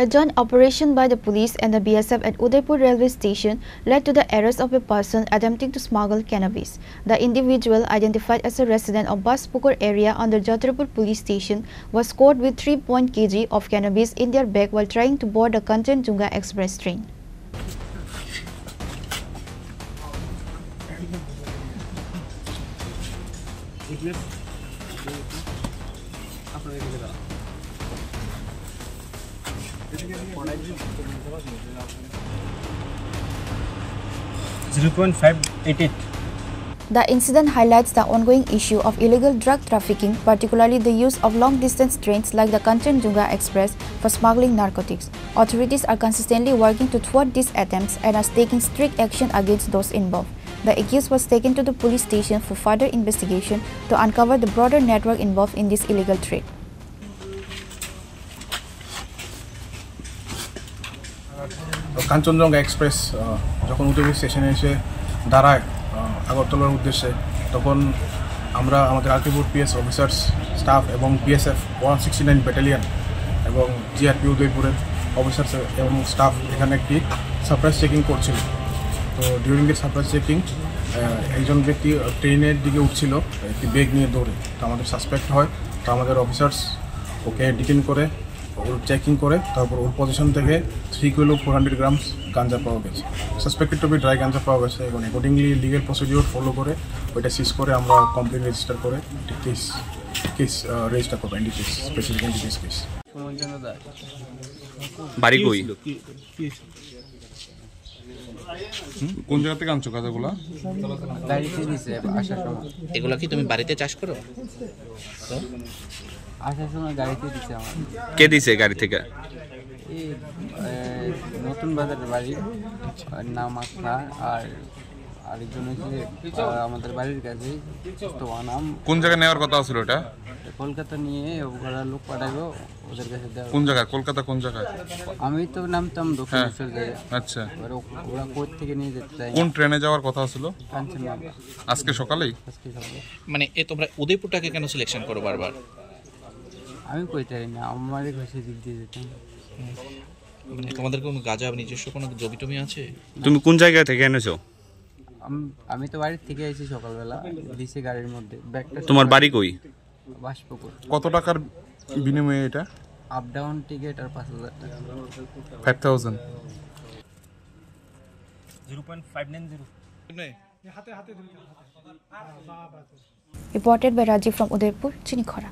A joint operation by the police and the BSF at Udaipur railway station led to the arrest of a person attempting to smuggle cannabis. The individual, identified as a resident of Baspukur area under Jatrapur police station, was caught with 3 kg of cannabis in their bag while trying to board the Kanchenjunga express train. The incident highlights the ongoing issue of illegal drug trafficking, particularly the use of long-distance trains like the Kanchenjunga Express for smuggling narcotics. Authorities are consistently working to thwart these attempts and are taking strict action against those involved. The accused was taken to the police station for further investigation to uncover the broader network involved in this illegal trade. Kanchenjunga express যখন উদয়পুর স্টেশনে এসে দাঁড়ায় আগরতলার উদ্দেশ্যে, তখন আমরা আমাদের আলটিপুর PS officers staff এবং বিএসএফ 169 ব্যাটালিয়ন এবং জিআরপি উদয়পুরের অফিসার্স এবং স্টাফ এখানে একটি সারপ্রাইজ চেকিং করছিল। তো ডিউরিং দ্য সারপ্রাইজ চেকিং একজন ব্যক্তি ট্রেনের দিকে উঠছিল একটি ব্যাগ নিয়ে দৌড়ে। তো আমাদের সাসপেক্ট হয়, তো আমাদের অফিসার্স ওকে ডিটেন করে ওর চেকিং করে তারপর ওর পজিশন থেকে 3 কিলো 400 গ্রামস গাঁজা পাওয়া গেছে। সাসপেক্টেড টু বি ড্রাই গাঁজা পাওয়া গেছে এবং অ্যাকর্ডিংলি লিগেল প্রসিডিওর ফলো করে ওইটা সিজ করে আমরা কমপ্লেন রেজিস্টার করে একটি কেস রেজিস্টার করবো, এনডিপিএস স্পেসিফিক এনডিপিএস কেস। বাড়ি কই? কোন জায়গা থেকে আনছো গাঁজাগুলা? গাড়িতে দিছে আসার সময়। এগুলা কি তুমি বাড়িতে চাষ করো? আসার সময় গাড়িতে দিছে আমার। কে দিছে গাড়ি থেকে? এই নতুন বাজারের বাড়ি, নাম আখড়া, আর আরেকজন হচ্ছে আমাদের বাড়ির কাছে তো নাম। কোন জায়গায় নেওয়ার কথা ছিল এটা? কলকাতা নিয়ে ওরা লোক পাঠাইবো ওদের কাছে দেওয়া। কোন জায়গায়? কলকাতা কোন জায়গায়? আমি তো নামতাম দক্ষিণেশ্বর জায়গায়। আচ্ছা, ওরা কোথ থেকে নিয়ে যেতে চাই। কোন ট্রেনে যাওয়ার কথা ছিল? কাঞ্চনজঙ্ঘা। আজকে সকালেই? আজকে সকালে। মানে তোমরা উদয়পুরটাকে কেন সিলেকশন করো বারবার? আমি কইতে পারি না, আমার ঘষে দিক দিয়ে যেতাম। মানে তোমাদের কোনো গাঁজা নিজস্ব কোনো জমি টমি আছে? তুমি কোন জায়গা থেকে এনেছো? আমি তো বাড়ির থেকে এসেছি সকালবেলা, দিছে গাড়ির মধ্যে ব্যাগটা। তোমার বাড়ি কই? বাসপুকুর। কত টাকার বিনিময়ে এটা? আপ ডাউন টিকিট আর 5000 টাকা। 5000। 0.590. Reported by Rajiv from Udaipur, Chinikhara.